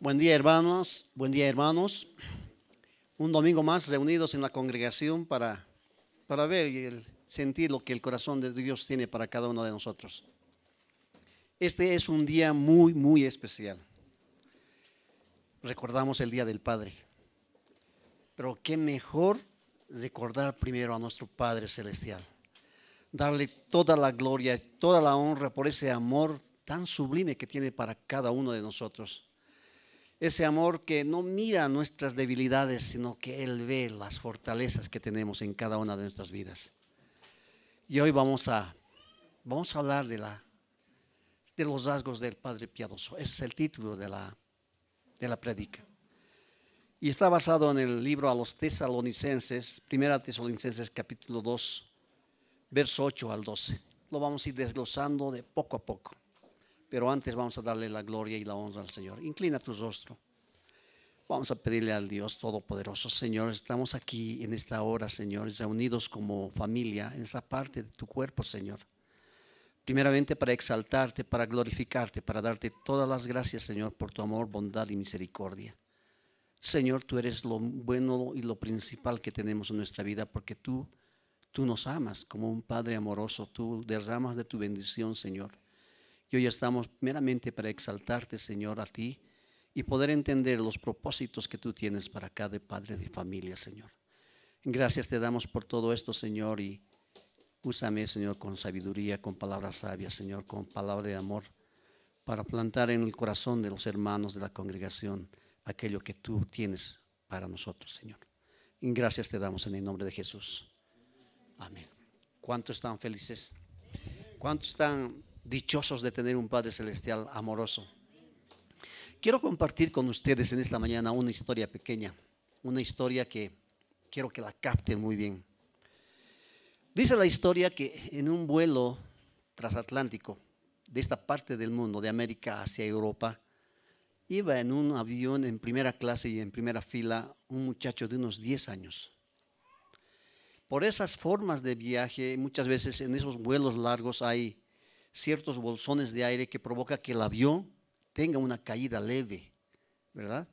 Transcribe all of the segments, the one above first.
Buen día, hermanos. Buen día, hermanos. Un domingo más reunidos en la congregación para ver y sentir lo que el corazón de Dios tiene para cada uno de nosotros. Este es un día muy especial. Recordamos el Día del Padre. Pero qué mejor recordar primero a nuestro Padre Celestial. Darle toda la gloria, toda la honra por ese amor tan sublime que tiene para cada uno de nosotros. Ese amor que no mira nuestras debilidades, sino que Él ve las fortalezas que tenemos en cada una de nuestras vidas. Y hoy vamos a hablar de los rasgos del Padre piadoso. Ese es el título de la prédica. Y está basado en el libro a los Tesalonicenses, 1 Tesalonicenses capítulo 2, verso 8 al 12. Lo vamos a ir desglosando de poco a poco. Pero antes vamos a darle la gloria y la honra al Señor. Inclina tu rostro. Vamos a pedirle al Dios Todopoderoso. Señor, estamos aquí en esta hora, Señor, reunidos como familia en esa parte de tu cuerpo, Señor. Primeramente para exaltarte, para glorificarte, para darte todas las gracias, Señor, por tu amor, bondad y misericordia. Señor, tú eres lo bueno y lo principal que tenemos en nuestra vida, porque tú nos amas como un Padre amoroso. Tú derramas de tu bendición, Señor. Y hoy estamos meramente para exaltarte, Señor, a ti y poder entender los propósitos que tú tienes para cada padre de familia, Señor. Gracias te damos por todo esto, Señor, y úsame, Señor, con sabiduría, con palabras sabias, Señor, con palabra de amor, para plantar en el corazón de los hermanos de la congregación aquello que tú tienes para nosotros, Señor. Y gracias te damos en el nombre de Jesús. Amén. ¿Cuántos están felices? ¿Cuántos están dichosos de tener un Padre Celestial amoroso? Quiero compartir con ustedes en esta mañana una historia pequeña, una historia que quiero que la capten muy bien. Dice la historia que en un vuelo transatlántico de esta parte del mundo, de América hacia Europa, iba en un avión en primera clase y en primera fila un muchacho de unos 10 años. Por esas formas de viaje, muchas veces en esos vuelos largos hay ciertos bolsones de aire que provoca que el avión tenga una caída leve, ¿verdad?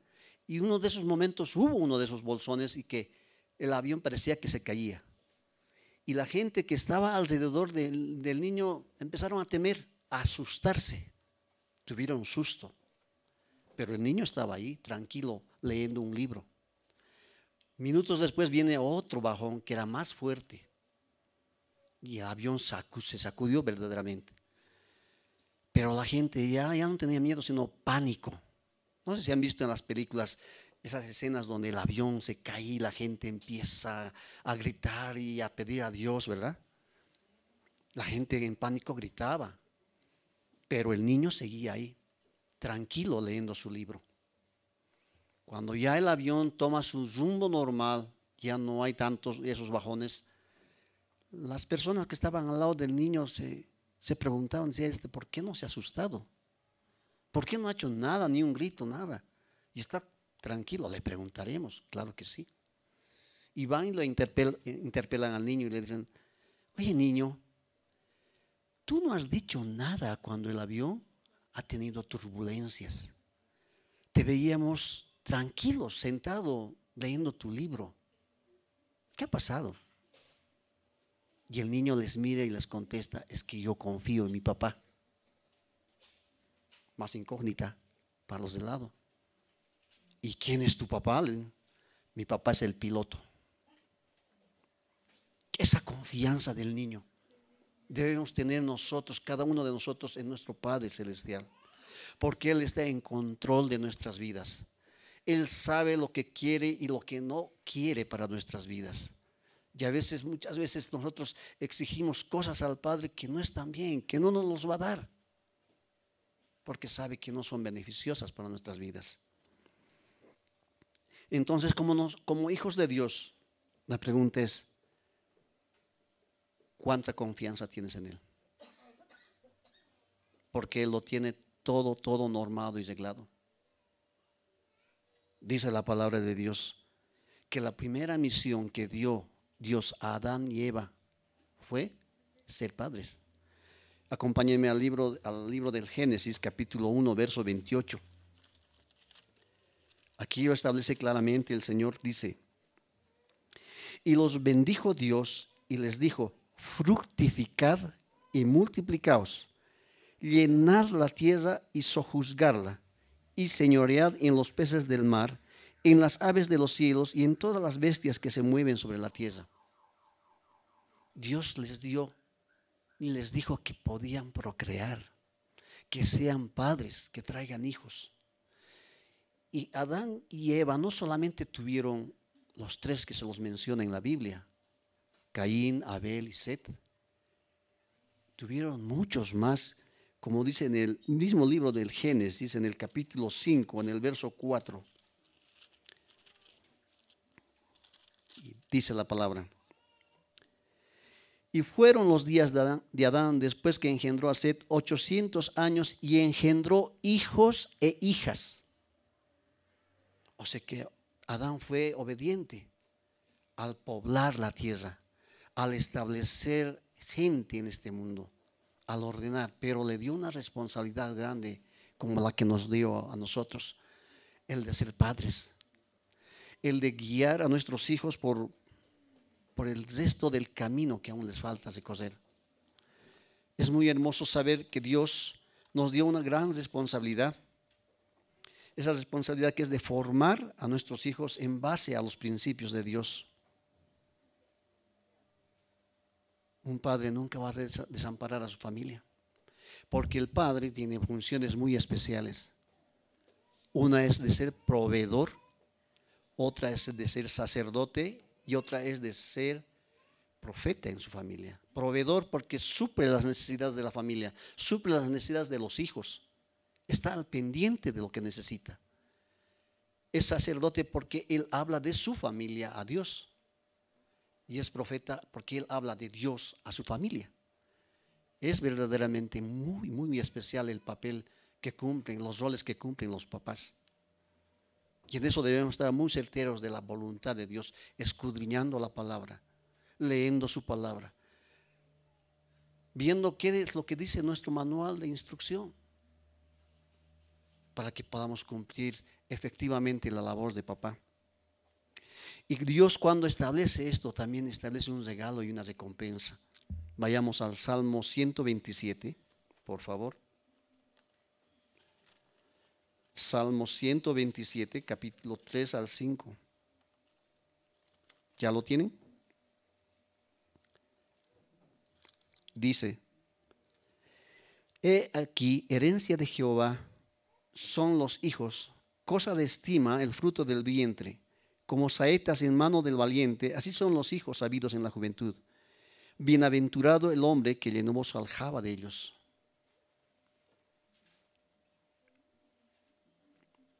Y uno de esos momentos hubo uno de esos bolsones y que el avión parecía que se caía. Y la gente que estaba alrededor del niño empezaron a temer, a asustarse. Tuvieron susto. Pero el niño estaba ahí, tranquilo, leyendo un libro. Minutos después viene otro bajón que era más fuerte. Y el avión se sacudió verdaderamente. Pero la gente ya no tenía miedo, sino pánico. No sé si han visto en las películas esas escenas donde el avión se cae y la gente empieza a gritar y a pedir a Dios, ¿verdad? La gente en pánico gritaba, pero el niño seguía ahí, tranquilo leyendo su libro. Cuando ya el avión toma su rumbo normal, ya no hay tantos esos bajones, las personas que estaban al lado del niño se preguntaban, ¿por qué no se ha asustado? ¿Por qué no ha hecho nada, ni un grito, nada? Y está tranquilo, le preguntaremos, claro que sí. Y van y lo interpelan al niño y le dicen, oye niño, tú no has dicho nada cuando el avión ha tenido turbulencias. Te veíamos tranquilo, sentado, leyendo tu libro. ¿Qué ha pasado? Y el niño les mira y les contesta, es que yo confío en mi papá. Más incógnita para los de lado. ¿Y quién es tu papá? Mi papá es el piloto. Esa confianza del niño debemos tener nosotros, cada uno de nosotros, en nuestro Padre Celestial, porque Él está en control de nuestras vidas. Él sabe lo que quiere y lo que no quiere para nuestras vidas. Y muchas veces nosotros exigimos cosas al Padre que no están bien, que no nos los va a dar, porque sabe que no son beneficiosas para nuestras vidas. Entonces, como hijos de Dios, la pregunta es, ¿cuánta confianza tienes en Él? Porque Él lo tiene todo normado y reglado. Dice la palabra de Dios que la primera misión que dio Dios a Adán y Eva fue ser padres. Acompáñenme al libro del Génesis, capítulo 1, verso 28. Aquí lo establece claramente el Señor, dice: y los bendijo Dios y les dijo: fructificad y multiplicaos, llenad la tierra y sojuzgarla, y señoread en los peces del mar, en las aves de los cielos y en todas las bestias que se mueven sobre la tierra. Dios les dio y les dijo que podían procrear, que sean padres, que traigan hijos. Y Adán y Eva no solamente tuvieron los tres que se los menciona en la Biblia, Caín, Abel y Set, tuvieron muchos más, como dice en el mismo libro del Génesis, en el capítulo 5, en el verso 4. Y dice la palabra: y fueron los días de Adán después que engendró a Set 800 años y engendró hijos e hijas. O sea que Adán fue obediente al poblar la tierra, al establecer gente en este mundo, al ordenar, pero le dio una responsabilidad grande como la que nos dio a nosotros, el de ser padres, el de guiar a nuestros hijos por el resto del camino que aún les falta recorrer. Es muy hermoso saber que Dios nos dio una gran responsabilidad. Esa responsabilidad que es de formar a nuestros hijos en base a los principios de Dios. Un padre nunca va a desamparar a su familia, porque el padre tiene funciones muy especiales. Una es de ser proveedor, otra es de ser sacerdote y otra es de ser profeta en su familia. Proveedor porque suple las necesidades de la familia, suple las necesidades de los hijos, está al pendiente de lo que necesita. Es sacerdote porque él habla de su familia a Dios. Y es profeta porque él habla de Dios a su familia. Es verdaderamente muy, muy especial el papel que cumplen, los roles que cumplen los papás. Y en eso debemos estar muy certeros de la voluntad de Dios, escudriñando la palabra, leyendo su palabra, viendo qué es lo que dice nuestro manual de instrucción, para que podamos cumplir efectivamente la labor de papá. Y Dios, cuando establece esto, también establece un regalo y una recompensa. Vayamos al Salmo 127, por favor. Salmo 127, capítulo 3 al 5. ¿Ya lo tienen? Dice: he aquí, herencia de Jehová son los hijos, cosa de estima el fruto del vientre. Como saetas en mano del valiente, así son los hijos habidos en la juventud. Bienaventurado el hombre que llenó su aljaba de ellos.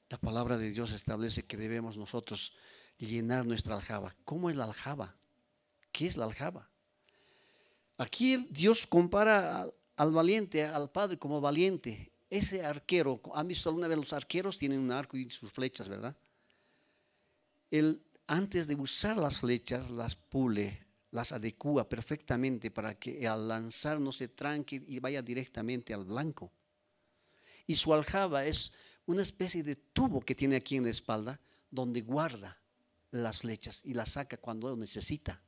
La palabra de Dios establece que debemos nosotros llenar nuestra aljaba. ¿Cómo es la aljaba? ¿Qué es la aljaba? Aquí Dios compara al valiente, al padre como valiente. Ese arquero, ¿han visto alguna vez los arqueros? Tienen un arco y sus flechas, ¿verdad? Él, antes de usar las flechas, las pule, las adecúa perfectamente para que al lanzar no se tranque y vaya directamente al blanco. Y su aljaba es una especie de tubo que tiene aquí en la espalda, donde guarda las flechas y las saca cuando lo necesita.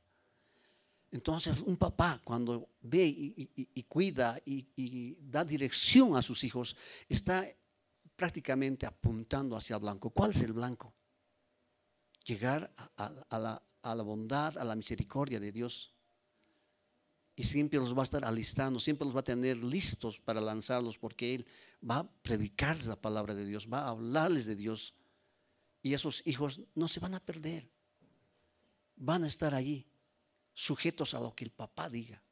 Entonces un papá, cuando ve y cuida y da dirección a sus hijos, está prácticamente apuntando hacia el blanco. ¿Cuál es el blanco? Llegar a la bondad, a la misericordia de Dios. Y siempre los va a estar alistando, siempre los va a tener listos para lanzarlos, porque Él va a predicar la palabra de Dios, va a hablarles de Dios. Y esos hijos no se van a perder, van a estar allí, sujetos a lo que el papá diga,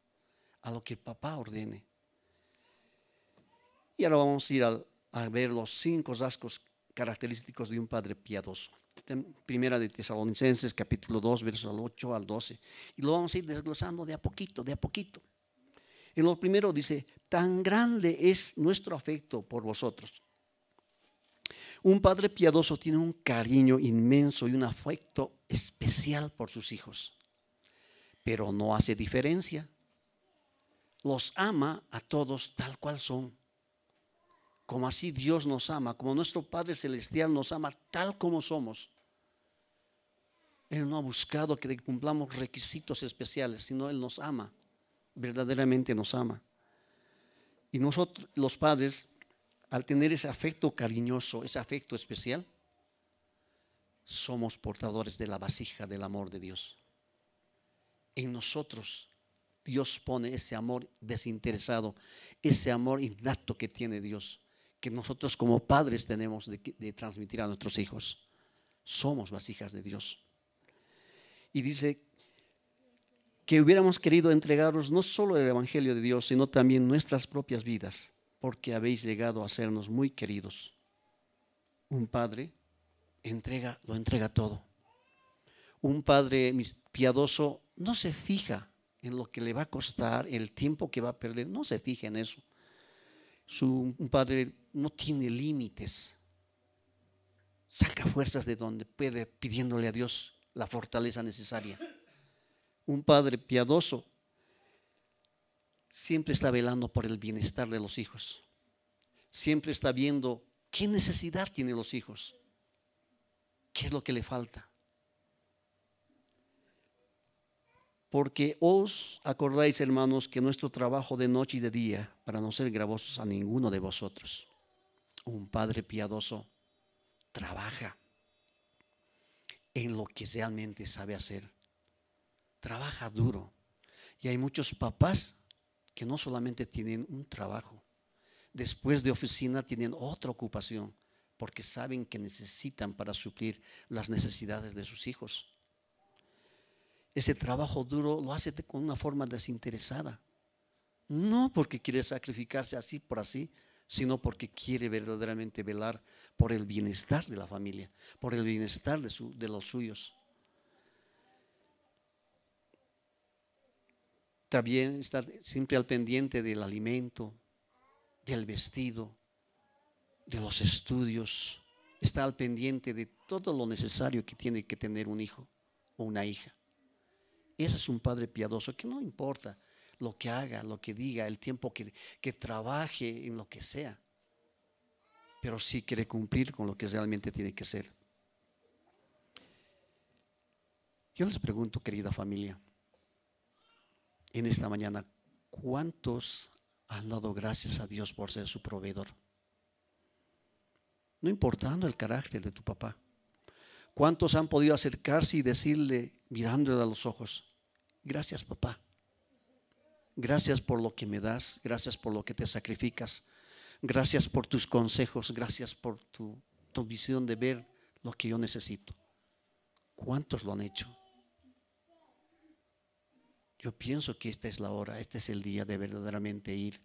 a lo que el papá ordene. Y ahora vamos a ir a ver los 5 rasgos característicos de un padre piadoso. Primera de Tesalonicenses, capítulo 2, versos 8 al 12. Y lo vamos a ir desglosando de a poquito, de a poquito. En lo primero dice: tan grande es nuestro afecto por vosotros. Un padre piadoso tiene un cariño inmenso y un afecto especial por sus hijos, pero no hace diferencia. Los ama a todos tal cual son, como así Dios nos ama, como nuestro Padre Celestial nos ama tal como somos. Él no ha buscado que cumplamos requisitos especiales, sino Él nos ama, verdaderamente nos ama. Y nosotros, los padres, al tener ese afecto cariñoso, ese afecto especial, somos portadores de la vasija del amor de Dios. En nosotros Dios pone ese amor desinteresado, ese amor innato que tiene Dios, que nosotros como padres tenemos de transmitir a nuestros hijos. Somos vasijas de Dios. Y dice que hubiéramos querido entregaros no solo el Evangelio de Dios, sino también nuestras propias vidas, porque habéis llegado a sernos muy queridos. Un padre lo entrega todo. Un padre piadoso no se fija en lo que le va a costar, el tiempo que va a perder, no se fija en eso. Un padre no tiene límites. Saca fuerzas de donde puede, pidiéndole a Dios la fortaleza necesaria. Un padre piadoso siempre está velando por el bienestar de los hijos. Siempre está viendo qué necesidad tienen los hijos, qué es lo que le falta. Porque os acordáis, hermanos, que nuestro trabajo de noche y de día, para no ser gravosos a ninguno de vosotros. Un padre piadoso trabaja en lo que realmente sabe hacer. Trabaja duro. Y hay muchos papás que no solamente tienen un trabajo, después de oficina tienen otra ocupación, porque saben que necesitan para suplir las necesidades de sus hijos. Ese trabajo duro lo hace con una forma desinteresada, no porque quiere sacrificarse así por así, sino porque quiere verdaderamente velar por el bienestar de la familia, por el bienestar de los suyos. También está siempre al pendiente del alimento, del vestido, de los estudios. Está al pendiente de todo lo necesario que tiene que tener un hijo o una hija. Ese es un padre piadoso que no importa lo que haga, lo que diga, el tiempo que trabaje en lo que sea, pero sí quiere cumplir con lo que realmente tiene que ser. Yo les pregunto, querida familia, en esta mañana, ¿cuántos han dado gracias a Dios por ser su proveedor? No importando el carácter de tu papá. ¿Cuántos han podido acercarse y decirle, mirándole a los ojos, gracias papá, gracias por lo que me das, gracias por lo que te sacrificas, gracias por tus consejos, gracias por tu visión de ver lo que yo necesito? ¿Cuántos lo han hecho? Yo pienso que esta es la hora, este es el día de verdaderamente ir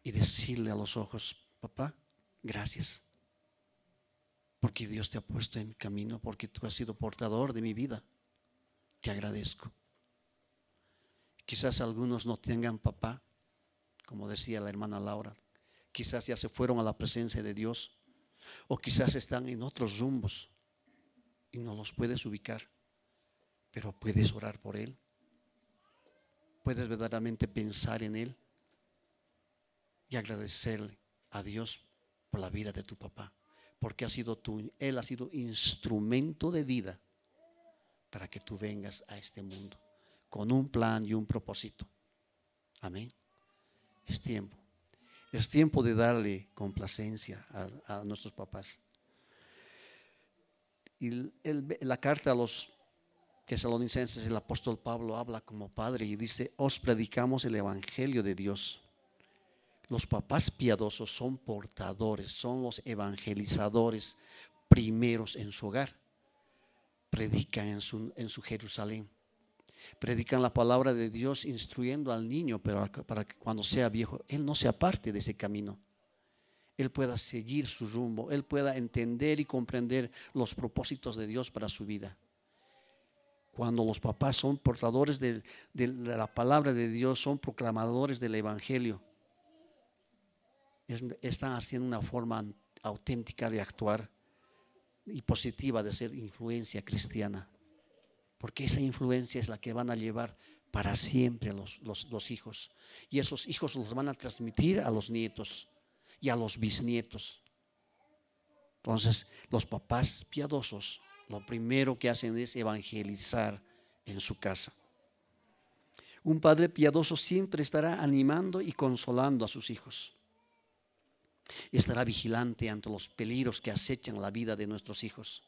y decirle a los ojos, papá, gracias, porque Dios te ha puesto en mi camino, porque tú has sido portador de mi vida. Te agradezco. Quizás algunos no tengan papá, como decía la hermana Laura, quizás ya se fueron a la presencia de Dios, o quizás están en otros rumbos y no los puedes ubicar, pero puedes orar por él. Puedes verdaderamente pensar en él y agradecerle a Dios por la vida de tu papá, porque él ha sido instrumento de vida para que tú vengas a este mundo con un plan y un propósito. Amén. Es tiempo de darle complacencia a nuestros papás. Y la carta a los Tesalonicenses, el apóstol Pablo habla como padre y dice, os predicamos el evangelio de Dios. Los papás piadosos son portadores, son los evangelizadores primeros en su hogar. Predican en su Jerusalén. Predican la palabra de Dios instruyendo al niño para que cuando sea viejo, él no se aparte de ese camino. Él pueda seguir su rumbo, él pueda entender y comprender los propósitos de Dios para su vida. Cuando los papás son portadores de la palabra de Dios, son proclamadores del evangelio, están haciendo una forma auténtica de actuar y positiva de ser influencia cristiana, porque esa influencia es la que van a llevar para siempre los hijos, y esos hijos los van a transmitir a los nietos, y a los bisnietos. Entonces, los papás piadosos, lo primero que hacen es evangelizar en su casa. Un padre piadoso siempre estará animando y consolando a sus hijos. Estará vigilante ante los peligros que acechan la vida de nuestros hijos.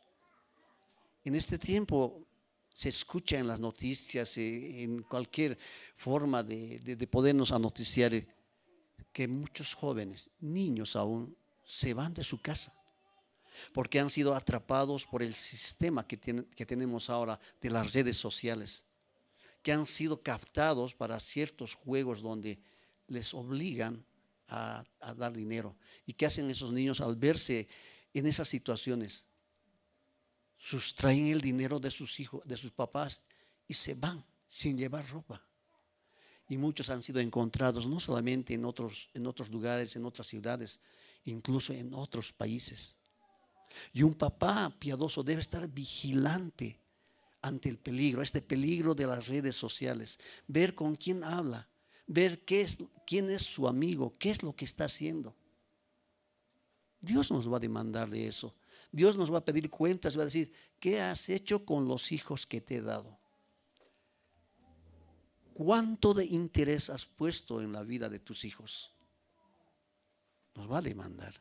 En este tiempo se escucha en las noticias, en cualquier forma de podernos anoticiar, que muchos jóvenes, niños aún, se van de su casa porque han sido atrapados por el sistema que tenemos ahora de las redes sociales, que han sido captados para ciertos juegos donde les obligan a dar dinero. ¿Y qué hacen esos niños al verse en esas situaciones? Sustraen el dinero de sus hijos, de sus papás, y se van sin llevar ropa. Y muchos han sido encontrados no solamente en otros lugares, en otras ciudades, incluso en otros países. Y un papá piadoso debe estar vigilante ante el peligro, este peligro de las redes sociales, ver con quién habla, ver quién es su amigo, qué es lo que está haciendo. Dios nos va a demandar de eso. Dios nos va a pedir cuentas, va a decir, ¿qué has hecho con los hijos que te he dado? ¿Cuánto de interés has puesto en la vida de tus hijos? Nos va a demandar.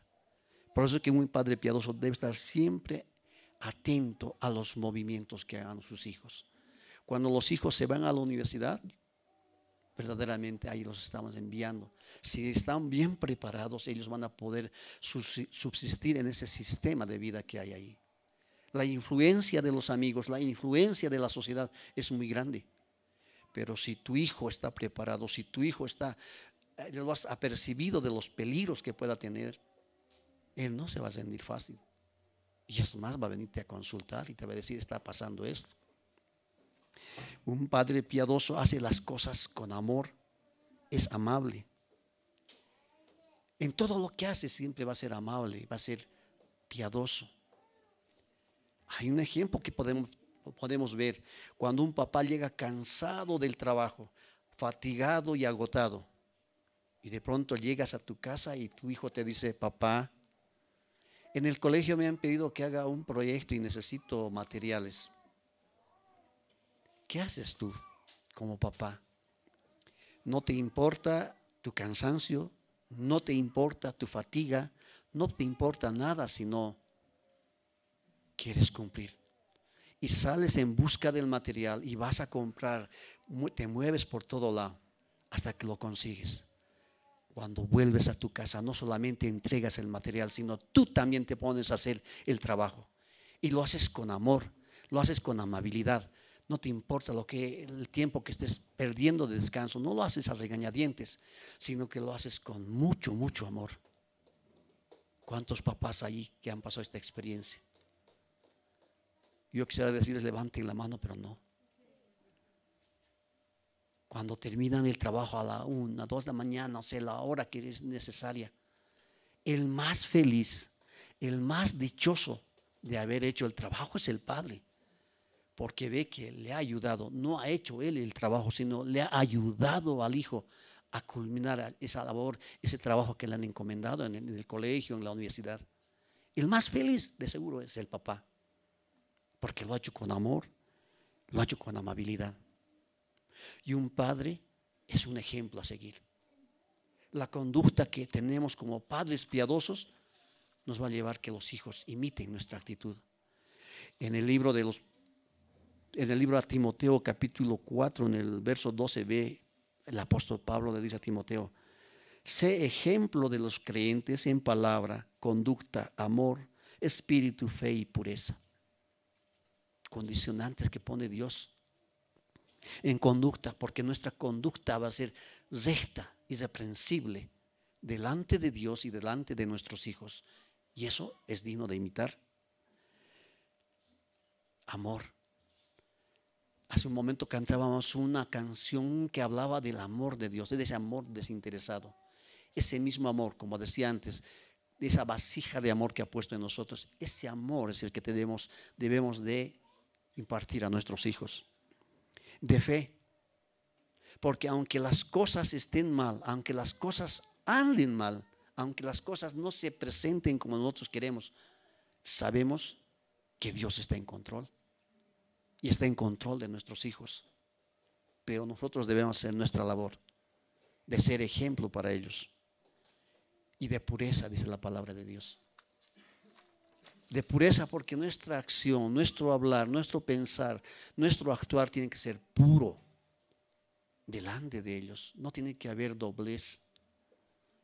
Por eso es que un padre piadoso debe estar siempre atento a los movimientos que hagan sus hijos. Cuando los hijos se van a la universidad, verdaderamente ahí los estamos enviando. Si están bien preparados, ellos van a poder subsistir en ese sistema de vida que hay ahí. La influencia de los amigos, la influencia de la sociedad es muy grande. Pero si tu hijo está preparado, si tu hijo lo has apercibido de los peligros que pueda tener, él no se va a rendir fácil. Y es más, va a venirte a consultar y te va a decir, está pasando esto. Un padre piadoso hace las cosas con amor, es amable. En todo lo que hace siempre va a ser amable, va a ser piadoso. Hay un ejemplo que podemos ver cuando un papá llega cansado del trabajo, fatigado y agotado, y de pronto llegas a tu casa y tu hijo te dice, papá, en el colegio me han pedido que haga un proyecto y necesito materiales. ¿Qué haces tú como papá? No te importa tu cansancio, no te importa tu fatiga, no te importa nada, sino quieres cumplir. Y sales en busca del material y vas a comprar, te mueves por todo lado hasta que lo consigues. Cuando vuelves a tu casa, no solamente entregas el material, sino tú también te pones a hacer el trabajo. Y lo haces con amor, lo haces con amabilidad. No te importa el tiempo que estés perdiendo de descanso, no lo haces a regañadientes, sino que lo haces con mucho, mucho amor. ¿Cuántos papás ahí que han pasado esta experiencia? Yo quisiera decirles, levanten la mano, pero no. Cuando terminan el trabajo a la 1, 2 de la mañana, o sea, la hora que es necesaria, el más feliz, el más dichoso de haber hecho el trabajo es el padre, porque ve que le ha ayudado, no ha hecho él el trabajo, sino le ha ayudado al hijo a culminar esa labor, ese trabajo que le han encomendado en el colegio, en la universidad. El más feliz de seguro es el papá, porque lo ha hecho con amor, lo ha hecho con amabilidad. Y un padre es un ejemplo a seguir. La conducta que tenemos como padres piadosos nos va a llevar que los hijos imiten nuestra actitud. En el libro a Timoteo capítulo 4, en el verso 12b, el apóstol Pablo le dice a Timoteo, sé ejemplo de los creyentes en palabra, conducta, amor, espíritu, fe y pureza. Condicionantes que pone Dios en conducta, porque nuestra conducta va a ser recta, irreprensible delante de Dios y delante de nuestros hijos, y eso es digno de imitar. Amor. Hace un momento cantábamos una canción que hablaba del amor de Dios, de ese amor desinteresado, ese mismo amor, como decía antes, de esa vasija de amor que ha puesto en nosotros. Ese amor es el que debemos de impartir a nuestros hijos. De fe, porque aunque las cosas estén mal, aunque las cosas anden mal, aunque las cosas no se presenten como nosotros queremos, sabemos que Dios está en control y está en control de nuestros hijos. Pero nosotros debemos hacer nuestra labor de ser ejemplo para ellos y de pureza, dice la palabra de Dios. De pureza, porque nuestra acción, nuestro hablar, nuestro pensar, nuestro actuar tiene que ser puro delante de ellos. No tiene que haber doblez.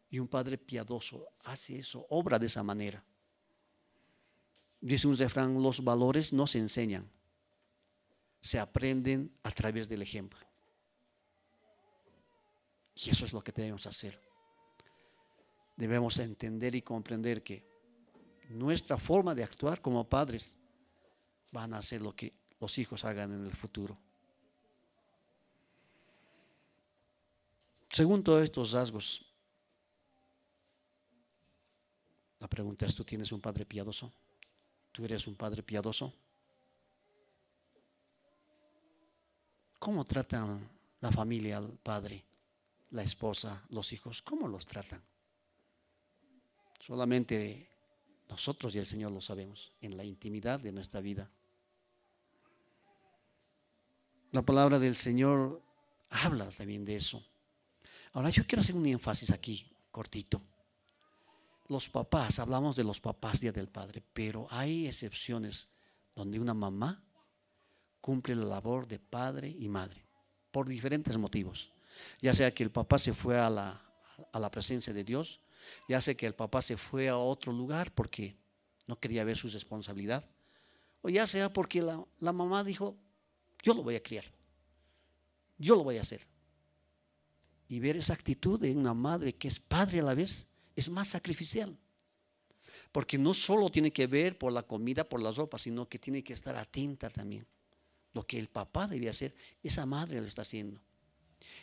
Y un padre piadoso hace eso, obra de esa manera. Dice un refrán: los valores no se enseñan, se aprenden a través del ejemplo. Y eso es lo que debemos hacer. Debemos entender y comprender que nuestra forma de actuar como padres van a hacer lo que los hijos hagan en el futuro. Según todos estos rasgos, la pregunta es: ¿tú tienes un padre piadoso? ¿Tú eres un padre piadoso? ¿Cómo tratan la familia al padre, la esposa, los hijos? ¿Cómo los tratan? Solamente nosotros y el Señor lo sabemos, en la intimidad de nuestra vida. La palabra del Señor habla también de eso. Ahora yo quiero hacer un énfasis aquí, cortito. Los papás, hablamos de los papás, Día del Padre, pero hay excepciones donde una mamá cumple la labor de padre y madre por diferentes motivos. Ya sea que el papá se fue a la presencia de Dios, ya sea que el papá se fue a otro lugar porque no quería ver su responsabilidad, o ya sea porque la mamá dijo: yo lo voy a criar, yo lo voy a hacer. Y ver esa actitud de una madre que es padre a la vez es más sacrificial, porque no solo tiene que ver por la comida, por la ropa, sino que tiene que estar atenta también. Lo que el papá debía hacer, esa madre lo está haciendo.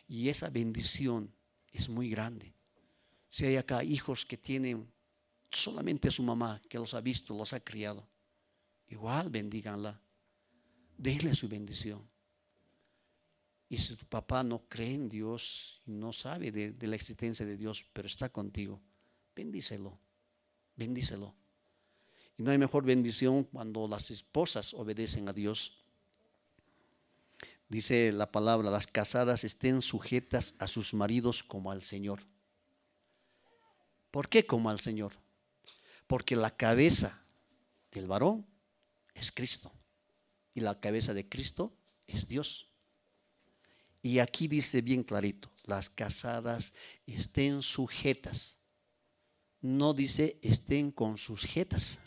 Y esa bendición es muy grande. Si hay acá hijos que tienen solamente a su mamá, que los ha visto, los ha criado, igual bendíganla, denle su bendición. Y si tu papá no cree en Dios, no sabe de la existencia de Dios, pero está contigo, bendícelo, bendícelo. Y no hay mejor bendición cuando las esposas obedecen a Dios. Dice la palabra: las casadas estén sujetas a sus maridos como al Señor. ¿Por qué como al Señor? Porque la cabeza del varón es Cristo y la cabeza de Cristo es Dios. Y aquí dice bien clarito: las casadas estén sujetas. No dice estén con sus jetas,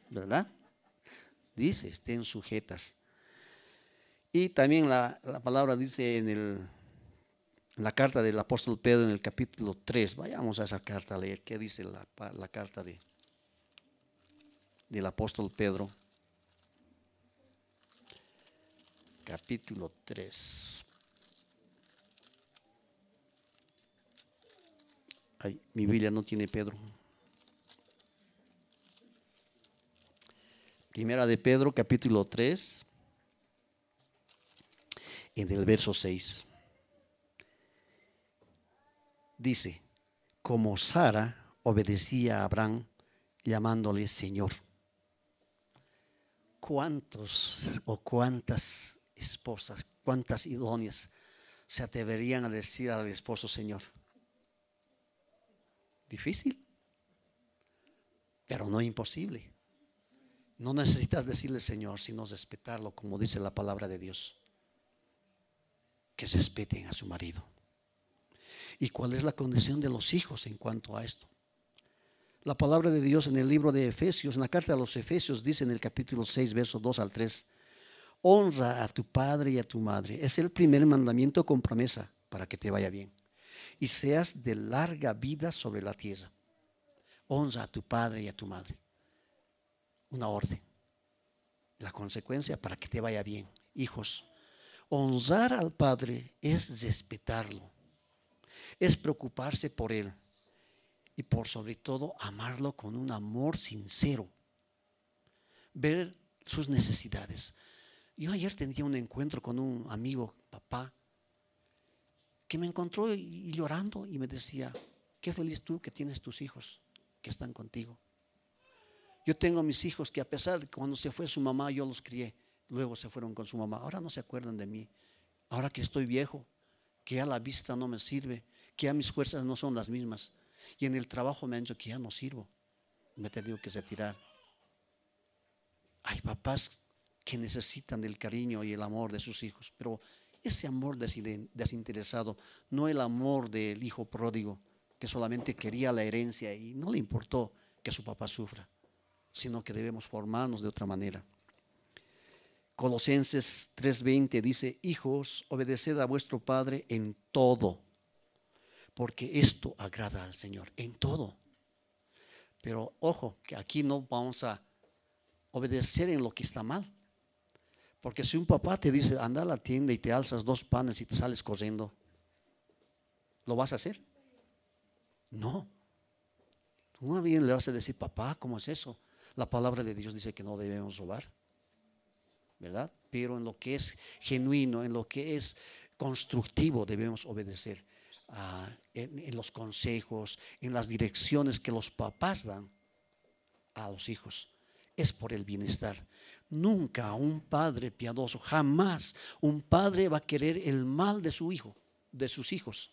¿verdad? Dice estén sujetas. Y también la palabra dice en la carta del apóstol Pedro, en el capítulo 3. Vayamos a esa carta a leer qué dice la carta del apóstol Pedro. Capítulo 3. Ay, mi Biblia no tiene Pedro. Primera de Pedro, capítulo 3, en el verso 6. Dice: como Sara obedecía a Abraham llamándole Señor. ¿Cuántos o cuántas esposas, cuántas idóneas se atreverían a decir al esposo Señor? Difícil, pero no imposible. No necesitas decirle Señor, sino respetarlo, como dice la palabra de Dios, que respeten a su marido. ¿Y cuál es la condición de los hijos en cuanto a esto? La palabra de Dios en el libro de Efesios, en la carta a los Efesios, dice en el capítulo 6, versos 2 al 3: honra a tu padre y a tu madre. Es el primer mandamiento con promesa para que te vaya bien y seas de larga vida sobre la tierra. Honra a tu padre y a tu madre. Una orden. La consecuencia para que te vaya bien. Hijos, honrar al padre es respetarlo, es preocuparse por él y por sobre todo amarlo con un amor sincero, ver sus necesidades. Yo ayer tenía un encuentro con un amigo, papá, que me encontró y llorando y me decía: qué feliz tú que tienes tus hijos que están contigo. Yo tengo mis hijos que a pesar de que cuando se fue su mamá yo los crié, luego se fueron con su mamá, ahora no se acuerdan de mí. Ahora que estoy viejo, que ya la vista no me sirve, que ya mis fuerzas no son las mismas, y en el trabajo me han dicho que ya no sirvo, me he tenido que retirar. Hay papás que necesitan del cariño y el amor de sus hijos, pero ese amor desinteresado, no el amor del hijo pródigo que solamente quería la herencia y no le importó que su papá sufra, sino que debemos formarnos de otra manera. Colosenses 3:20 dice: hijos, obedeced a vuestro Padre en todo, porque esto agrada al Señor, en todo. Pero ojo, que aquí no vamos a obedecer en lo que está mal. Porque si un papá te dice, anda a la tienda y te alzas 2 panes y te sales corriendo, ¿lo vas a hacer? No. Tú más bien le vas a decir, papá, ¿cómo es eso? La palabra de Dios dice que no debemos robar, ¿verdad? Pero en lo que es genuino, en lo que es constructivo, debemos obedecer en los consejos, en las direcciones que los papás dan a los hijos. Es por el bienestar. Nunca un padre piadoso, jamás un padre va a querer el mal de su hijo, de sus hijos.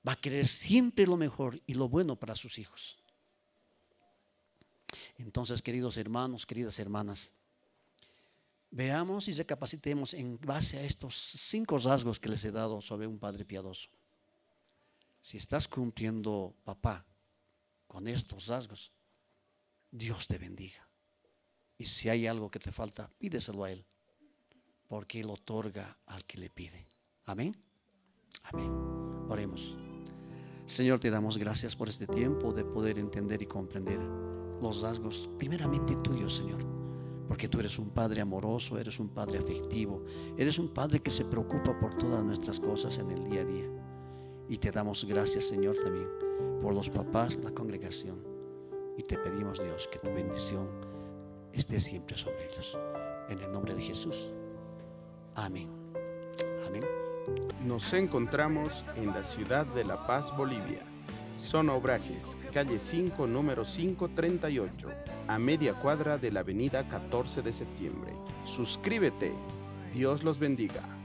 Va a querer siempre lo mejor y lo bueno para sus hijos. Entonces, queridos hermanos, queridas hermanas, veamos y recapacitemos en base a estos 5 rasgos que les he dado sobre un padre piadoso. Si estás cumpliendo, papá, con estos rasgos, Dios te bendiga. Y si hay algo que te falta, pídeselo a Él, porque Él otorga al que le pide. Amén. Amén. Oremos. Señor, te damos gracias por este tiempo de poder entender y comprender los rasgos primeramente tuyos, Señor, porque tú eres un Padre amoroso, eres un Padre afectivo, eres un Padre que se preocupa por todas nuestras cosas en el día a día. Y te damos gracias, Señor, también por los papás de la congregación. Y te pedimos, Dios, que tu bendición esté siempre sobre ellos. En el nombre de Jesús. Amén. Amén. Nos encontramos en la ciudad de La Paz, Bolivia. Zona Obrajes, calle 5, número 538, a media cuadra de la avenida 14 de septiembre. Suscríbete. Dios los bendiga.